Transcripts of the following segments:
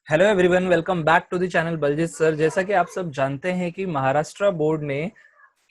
Hello everyone, welcome back to the channel Baljeet sir. जैसा कि आप सब जानते हैं कि महाराष्ट्र बोर्ड ने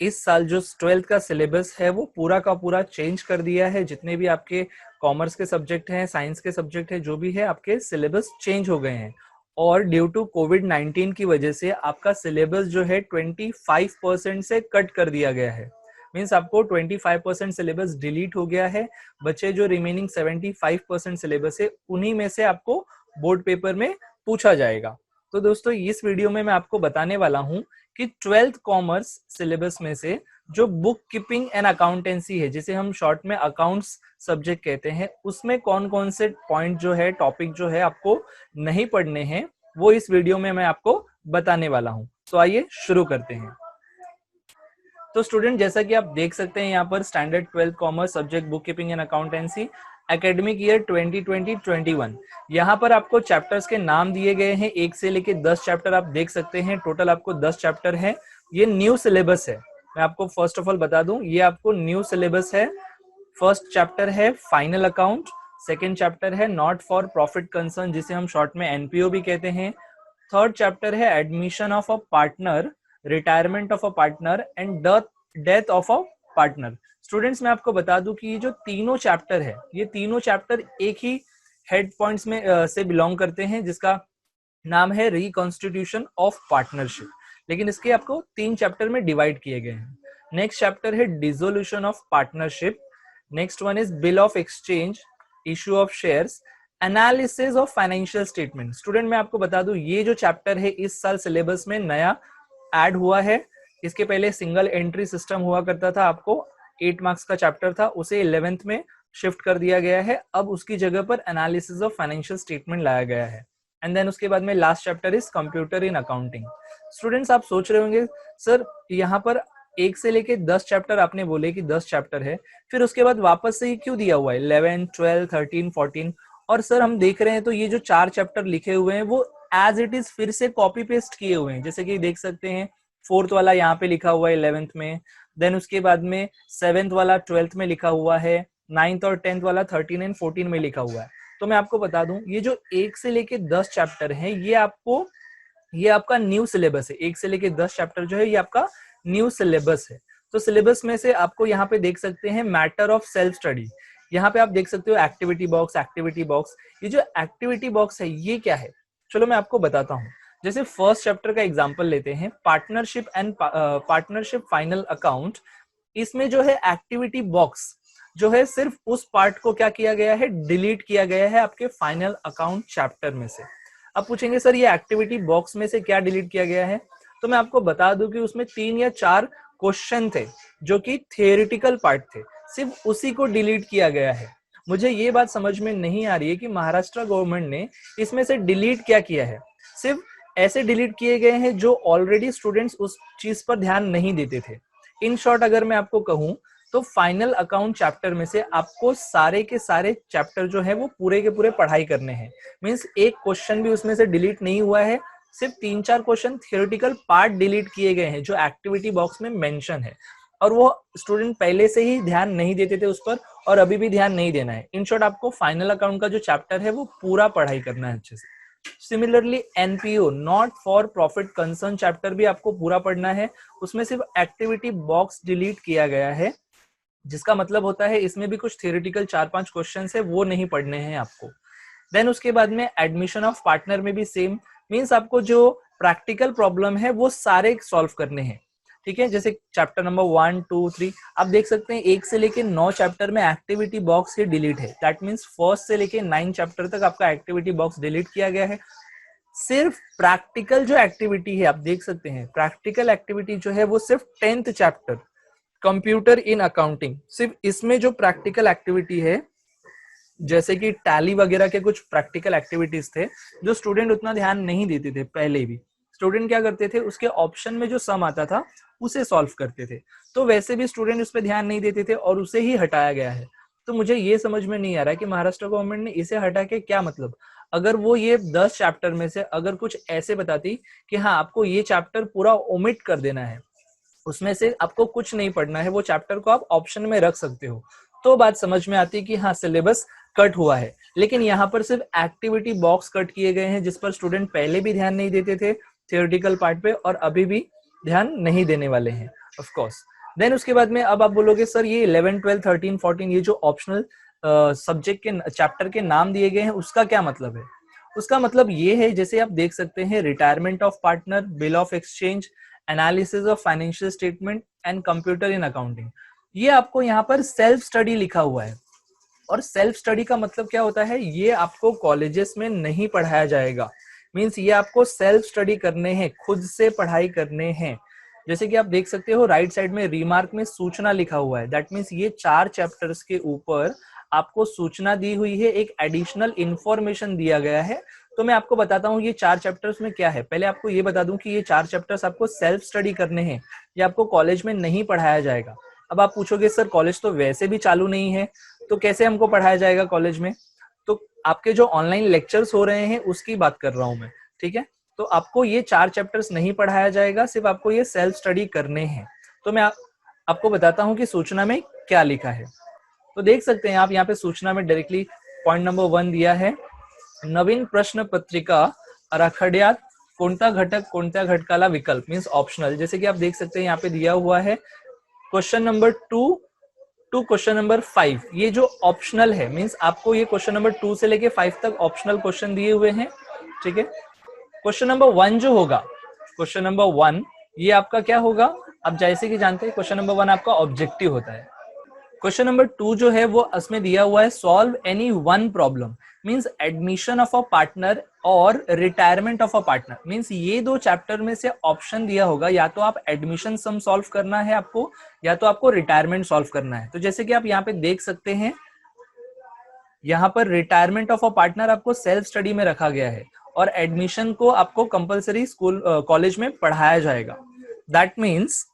इस साल जो 12th का सिलेबस है वो पूरा का पूरा चेंज कर दिया है। जितने भी आपके कॉमर्स के सब्जेक्ट हैं, साइंस के सब्जेक्ट हैं, जो भी है आपके सिलेबस चेंज हो गए हैं। और ड्यू टू कोविड-19 की वजह से आपका सिलेबस जो है 25% से कट कर दिया गया है। मीन्स आपको 25% सिलेबस डिलीट हो गया है। बचे जो रिमेनिंग 75% सिलेबस है उन्हीं में से आपको बोर्ड पेपर में पूछा जाएगा। तो दोस्तों इस वीडियो में मैं आपको बताने वाला हूं कि 12th कॉमर्स सिलेबस में से जो बुक कीपिंग एंड अकाउंटेंसी है, जिसे हम शॉर्ट में अकाउंट्स सब्जेक्ट कहते हैं, उसमें कौन कौन से पॉइंट जो है, टॉपिक जो है आपको नहीं पढ़ने हैं, वो इस वीडियो में मैं आपको बताने वाला हूं। तो आइए शुरू करते हैं। तो स्टूडेंट, जैसा कि आप देख सकते हैं यहाँ पर standard 12th commerce subject book keeping and accountancy academic year 2020-21। यहाँ पर आपको चैप्टर्स के नाम दिए गए हैं, 1 से लेके 10 चैप्टर आप देख सकते हैं। टोटल आपको 10 चैप्टर है। ये न्यू सिलेबस है। मैं आपको फर्स्ट ऑफ ऑल बता दूं, ये आपको न्यू सिलेबस है। फर्स्ट चैप्टर है फाइनल अकाउंट, सेकेंड चैप्टर है नॉट फॉर प्रॉफिट कंसर्न, जिसे हम शॉर्ट में एनपीओ भी कहते हैं। थर्ड चैप्टर है admission of a partner, retirement of a partner and death of a partner. Students, मैं आपको बता दूं कि ये जो तीनों चैप्टर है, ये तीनों चैप्टर एक ही हेड पॉइंट्स में से बिलोंग करते हैं, जिसका नाम है रिकॉन्स्टिट्यूशन ऑफ पार्टनरशिप। लेकिन इसके आपको 3 चैप्टर में डिवाइड किए गए हैं। नेक्स्ट चैप्टर है dissolution of partnership. Next one is bill of exchange, issue of shares, analysis of financial statement. Student, मैं आपको बता दूं, ये जो चैप्टर है इस साल सिलेबस में नया ऐड हुआ है। इसके पहले सिंगल एंट्री सिस्टम हुआ करता था, आपको 8 मार्क्स का चैप्टर था, उसे 11th में शिफ्ट कर दिया गया है। अब उसकी जगह पर एनालिसिस ऑफ फाइनेंशियल स्टेटमेंट लाया गया है। एंड देन उसके बाद में last chapter is computer in accounting. Students, आप सोच रहे होंगे सर यहाँ पर 1 से लेके 10 चैप्टर आपने बोले कि 10 चैप्टर है, फिर उसके बाद वापस से ही क्यों दिया हुआ है 11, 12, 13, 14? और सर हम देख रहे हैं तो ये जो 4 चैप्टर लिखे हुए हैं वो एज इट इज फिर से कॉपी पेस्ट किए हुए हैं। जैसे कि देख सकते हैं, 4th वाला यहाँ पे लिखा हुआ है 11th में, देन उसके बाद में 7th वाला 12th में लिखा हुआ है, 9th और 10th वाला 13 एंड 14 में लिखा हुआ है। तो मैं आपको बता दूं, ये जो 1 से लेके 10 चैप्टर हैं, ये आपका न्यू सिलेबस है। 1 से लेके 10 चैप्टर जो है ये आपका न्यू सिलेबस है। तो सिलेबस में से आपको यहाँ पे देख सकते हैं मैटर ऑफ सेल्फ स्टडी। यहाँ पे आप देख सकते हो एक्टिविटी बॉक्स, एक्टिविटी बॉक्स। ये जो एक्टिविटी बॉक्स है ये क्या है, चलो मैं आपको बताता हूँ। जैसे फर्स्ट चैप्टर का एग्जांपल लेते हैं, पार्टनरशिप फाइनल अकाउंट। इसमें जो है एक्टिविटी बॉक्स जो है, सिर्फ उस पार्ट को क्या किया गया है, डिलीट किया गया है आपके फाइनल अकाउंट चैप्टर में से। अब पूछेंगे सर ये एक्टिविटी बॉक्स में से क्या डिलीट किया गया है, तो मैं आपको बता दूं कि उसमें 3 या 4 क्वेश्चन थे जो कि थियोरिटिकल पार्ट थे, सिर्फ उसी को डिलीट किया गया है। मुझे ये बात समझ में नहीं आ रही है कि महाराष्ट्र गवर्नमेंट ने इसमें से डिलीट क्या किया है। सिर्फ ऐसे डिलीट किए गए हैं जो ऑलरेडी स्टूडेंट्स उस चीज पर ध्यान नहीं देते थे। इन शॉर्ट अगर मैं आपको कहूं तो फाइनल अकाउंट चैप्टर में से आपको सारे के सारे चैप्टर जो है वो पूरे के पूरे पढ़ाई करने हैं। मींस एक क्वेश्चन भी उसमें से डिलीट नहीं हुआ है, सिर्फ 3-4 क्वेश्चन थियोरेटिकल पार्ट डिलीट किए गए हैं जो एक्टिविटी बॉक्स में मेंशन है, और वो स्टूडेंट पहले से ही ध्यान नहीं देते थे उस पर, और अभी भी ध्यान नहीं देना है। इन शॉर्ट आपको फाइनल अकाउंट का जो चैप्टर है वो पूरा पढ़ाई करना है अच्छे से। Similarly NPO, not for profit concern chapter भी आपको पूरा पढ़ना है। उसमें सिर्फ एक्टिविटी बॉक्स डिलीट किया गया है, जिसका मतलब होता है इसमें भी कुछ थियोरेटिकल 4-5 क्वेश्चन है वो नहीं पढ़ने हैं आपको। देन उसके बाद में एडमिशन ऑफ पार्टनर में भी सेम, मींस आपको जो प्रैक्टिकल प्रॉब्लम है वो सारे सॉल्व करने हैं। ठीक है, जैसे चैप्टर नंबर 1, 2, 3 आप देख सकते हैं, 1 से लेके 9 चैप्टर में एक्टिविटी बॉक्स ही डिलीट है। दैट मींस फर्स्ट से लेके 9 चैप्टर तक आपका एक्टिविटी बॉक्स डिलीट किया गया है। सिर्फ प्रैक्टिकल जो एक्टिविटी है, आप देख सकते हैं प्रैक्टिकल एक्टिविटी जो है वो सिर्फ 10th chapter computer in accounting, सिर्फ इसमें जो प्रैक्टिकल एक्टिविटी है, जैसे कि टैली वगैरह के कुछ प्रैक्टिकल एक्टिविटीज थे जो स्टूडेंट उतना ध्यान नहीं देते थे। पहले भी स्टूडेंट क्या करते थे, उसके ऑप्शन में जो सम आता था उसे सॉल्व करते थे, तो वैसे भी स्टूडेंट उस पर ध्यान नहीं देते थे और उसे ही हटाया गया है। तो मुझे ये समझ में नहीं आ रहा है कि महाराष्ट्र गवर्नमेंट ने इसे हटा के क्या मतलब। अगर वो ये 10 चैप्टर में से अगर कुछ ऐसे बताती कि हाँ आपको ये चैप्टर पूरा ओमिट कर देना है, उसमें से आपको कुछ नहीं पढ़ना है, वो चैप्टर को आप ऑप्शन में रख सकते हो, तो बात समझ में आती है कि हाँ सिलेबस कट हुआ है। लेकिन यहाँ पर सिर्फ एक्टिविटी बॉक्स कट किए गए हैं, जिस पर स्टूडेंट पहले भी ध्यान नहीं देते थे थियोरेटिकल पार्ट पे, और अभी भी ध्यान नहीं देने वाले हैं ऑफ कोर्स। देन उसके बाद में अब आप बोलोगे सर ये 11, 12, 13, 14 ये जो ऑप्शनल सब्जेक्ट के चैप्टर के नाम दिए गए हैं उसका क्या मतलब है? उसका मतलब ये है, जैसे आप देख सकते हैं, retirement of partner, bill of exchange, analysis of financial statement and computer in accounting, ये आपको यहाँ पर सेल्फ स्टडी लिखा हुआ है। और सेल्फ स्टडी का मतलब क्या होता है? ये आपको कॉलेजेस में नहीं पढ़ाया जाएगा। मींस ये आपको सेल्फ स्टडी करने हैं, खुद से पढ़ाई करने हैं। जैसे कि आप देख सकते हो राइट साइड में रिमार्क में सूचना लिखा हुआ है, दैट मीन्स ये 4 चैप्टर्स के ऊपर आपको सूचना दी हुई है, एक एडिशनल इंफॉर्मेशन दिया गया है। तो मैं आपको बताता हूँ ये 4 चैप्टर्स में क्या है। पहले आपको ये बता दूं कि ये 4 चैप्टर्स आपको सेल्फ स्टडी करने हैं, ये आपको कॉलेज में नहीं पढ़ाया जाएगा। अब आप पूछोगे सर कॉलेज तो वैसे भी चालू नहीं है, तो कैसे हमको पढ़ाया जाएगा कॉलेज में? तो आपके जो ऑनलाइन लेक्चर्स हो रहे हैं उसकी बात कर रहा हूं मैं, ठीक है। तो आपको ये 4 चैप्टर्स नहीं पढ़ाया जाएगा, सिर्फ आपको ये सेल्फ स्टडी करने हैं। तो मैं आपको बताता हूं कि सूचना में क्या लिखा है। तो देख सकते हैं आप यहाँ पे सूचना में डायरेक्टली पॉइंट नंबर 1 दिया है, नवीन प्रश्न पत्रिका आराखड्यात कोणता घटक कोणत्या घटकाला विकल्प, मीन्स ऑप्शनल। जैसे कि आप देख सकते हैं यहाँ पे दिया हुआ है question number 2 to question number 5, ये जो ऑप्शनल है, मींस आपको ये क्वेश्चन नंबर 2 से लेके 5 तक ऑप्शनल क्वेश्चन दिए हुए हैं, ठीक है। क्वेश्चन नंबर 1 जो होगा, क्वेश्चन नंबर 1 ये आपका क्या होगा? अब जैसे कि जानते हैं क्वेश्चन नंबर 1 आपका ऑब्जेक्टिव होता है। क्वेश्चन नंबर 2 जो है वो उसमें दिया हुआ है solve any one problem, means admission of a partner और retirement of a partner. Means ये 2 चैप्टर में से ऑप्शन दिया होगा, या तो आप एडमिशन सम सॉल्व करना है आपको, या तो आपको रिटायरमेंट सॉल्व करना है। तो जैसे कि आप यहाँ पे देख सकते हैं, यहाँ पर रिटायरमेंट ऑफ अ पार्टनर आपको सेल्फ स्टडी में रखा गया है, और एडमिशन को आपको कंपलसरी स्कूल कॉलेज में पढ़ाया जाएगा। दैट मीन्स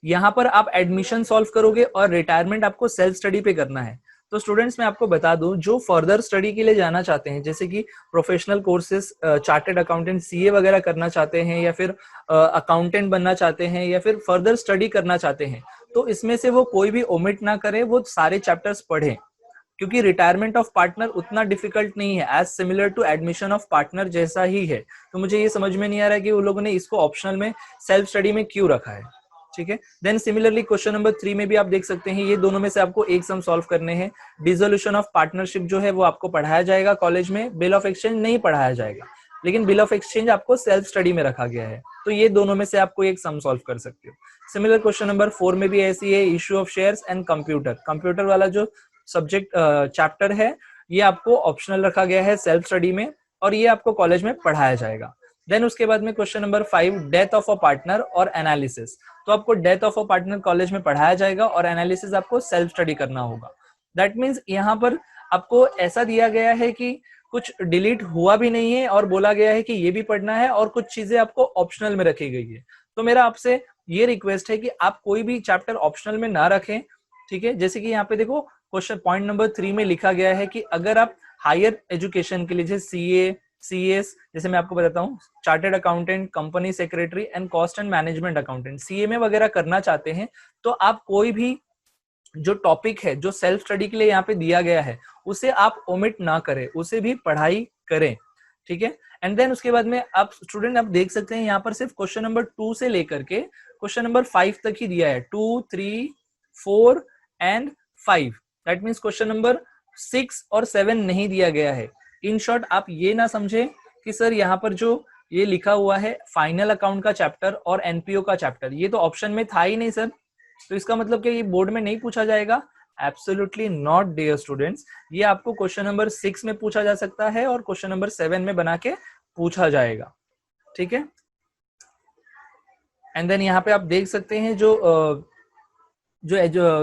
यहाँ पर आप एडमिशन सॉल्व करोगे और रिटायरमेंट आपको सेल्फ स्टडी पे करना है। तो स्टूडेंट्स मैं आपको बता दूं, जो फर्दर स्टडी के लिए जाना चाहते हैं, जैसे कि professional courses, chartered accountant, CA वगैरह करना चाहते हैं, या फिर अकाउंटेंट बनना चाहते हैं, या फिर फर्दर स्टडी करना चाहते हैं, तो इसमें से वो कोई भी ओमिट ना करे, वो सारे चैप्टर्स पढ़ें। क्योंकि रिटायरमेंट ऑफ पार्टनर उतना डिफिकल्ट नहीं है, as similar to admission of partner जैसा ही है। तो मुझे ये समझ में नहीं आ रहा है कि वो लोगों ने इसको ऑप्शनल में सेल्फ स्टडी में क्यों रखा है, ठीक है। देन सिमिलरली क्वेश्चन नंबर 3 में भी आप देख सकते हैं, ये दोनों में से आपको एक सम सॉल्व करने हैं। डिसोल्यूशन ऑफ पार्टनरशिप जो है वो आपको पढ़ाया जाएगा कॉलेज में, बिल ऑफ एक्सचेंज नहीं पढ़ाया जाएगा, लेकिन बिल ऑफ एक्सचेंज आपको सेल्फ स्टडी में रखा गया है। तो ये दोनों में से आपको एक सम सॉल्व कर सकते हो। सिमिलर क्वेश्चन नंबर 4 में भी ऐसी है, issue of shares and computer. Computer वाला जो सब्जेक्ट चैप्टर है ये आपको ऑप्शनल रखा गया है सेल्फ स्टडी में, और ये आपको कॉलेज में पढ़ाया जाएगा। देन उसके बाद में question number 5, death of a partner और एनालिसिस। तो आपको death of a partner college में पढ़ाया जाएगा, और एनालिसिस आपको सेल्फ स्टडी करना होगा। दैट मीन्स यहाँ पर आपको ऐसा दिया गया है कि कुछ डिलीट हुआ भी नहीं है, और बोला गया है कि ये भी पढ़ना है, और कुछ चीजें आपको ऑप्शनल में रखी गई है। तो मेरा आपसे ये रिक्वेस्ट है कि आप कोई भी चैप्टर ऑप्शनल में ना रखें, ठीक है। जैसे कि यहाँ पे देखो क्वेश्चन पॉइंट नंबर 3 में लिखा गया है कि अगर आप हायर एजुकेशन के लिए, जैसे सीए, सीएस, जैसे मैं आपको बताता हूँ, chartered accountant, company secretary and cost and management accountant, CMA वगैरह करना चाहते हैं, तो आप कोई भी जो टॉपिक है जो सेल्फ स्टडी के लिए यहाँ पे दिया गया है उसे आप ओमिट ना करें, उसे भी पढ़ाई करें, ठीक है। एंड देन उसके बाद में आप स्टूडेंट आप देख सकते हैं यहाँ पर सिर्फ क्वेश्चन नंबर 2 से लेकर के क्वेश्चन नंबर 5 तक ही दिया है, 2, 3, 4 and 5। That means question number 6 और 7 नहीं दिया गया है। इन शॉर्ट आप ये ना समझे कि सर यहाँ पर जो ये लिखा हुआ है फाइनल अकाउंट का चैप्टर और एनपीओ का चैप्टर, ये तो ऑप्शन में था ही नहीं सर, तो इसका मतलब कि ये बोर्ड में नहीं पूछा जाएगा। एब्सोल्युटली नॉट डियर स्टूडेंट्स, ये आपको क्वेश्चन नंबर 6 में पूछा जा सकता है और क्वेश्चन नंबर 7 में बना के पूछा जाएगा, ठीक है। एंड देन यहाँ पे आप देख सकते हैं जो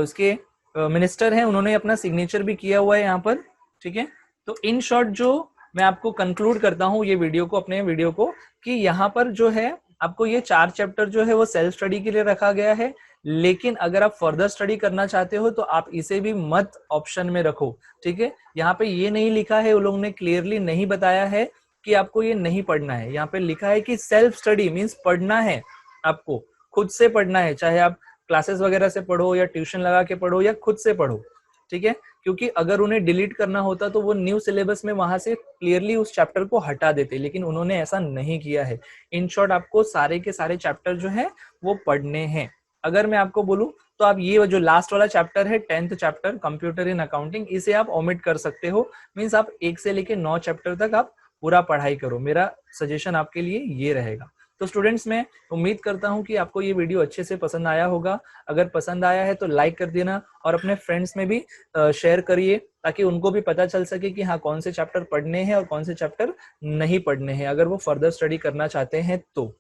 उसके मिनिस्टर हैं उन्होंने अपना सिग्नेचर भी किया हुआ है यहाँ पर, ठीक है। तो इन शॉर्ट जो मैं आपको कंक्लूड करता हूँ ये वीडियो को, अपने वीडियो को, कि यहाँ पर जो है आपको ये 4 चैप्टर जो है वो सेल्फ स्टडी के लिए रखा गया है, लेकिन अगर आप फर्दर स्टडी करना चाहते हो तो आप इसे भी मत ऑप्शन में रखो, ठीक है। यहाँ पे ये नहीं लिखा है, उन लोगों ने क्लियरली नहीं बताया है कि आपको ये नहीं पढ़ना है। यहाँ पे लिखा है कि सेल्फ स्टडी मीन्स पढ़ना है, आपको खुद से पढ़ना है, चाहे आप क्लासेस वगैरह से पढ़ो या ट्यूशन लगा के पढ़ो या खुद से पढ़ो, ठीक है, क्योंकि अगर उन्हें डिलीट करना होता तो वो न्यू सिलेबस में वहां से क्लियरली उस चैप्टर को हटा देते, लेकिन उन्होंने ऐसा नहीं किया है। इन शॉर्ट आपको सारे के सारे चैप्टर जो है वो पढ़ने हैं। अगर मैं आपको बोलूं तो आप ये जो लास्ट वाला चैप्टर है 10th chapter computer in accounting, इसे आप ओमिट कर सकते हो। मींस आप 1 से लेके 9 चैप्टर तक आप पूरा पढ़ाई करो, मेरा सजेशन आपके लिए ये रहेगा। तो स्टूडेंट्स, मैं उम्मीद करता हूं कि आपको ये वीडियो अच्छे से पसंद आया होगा। अगर पसंद आया है तो लाइक कर देना और अपने फ्रेंड्स में भी शेयर करिए, ताकि उनको भी पता चल सके कि हाँ कौन से चैप्टर पढ़ने हैं और कौन से चैप्टर नहीं पढ़ने हैं, अगर वो फर्दर स्टडी करना चाहते हैं तो।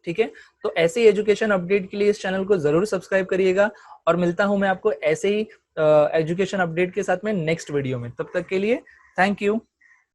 ठीक है, तो ऐसे ही एजुकेशन अपडेट के लिए इस चैनल को जरूर सब्सक्राइब करिएगा और मिलता हूं मैं आपको ऐसे ही एजुकेशन अपडेट के साथ में नेक्स्ट वीडियो में। तब तक के लिए थैंक यू।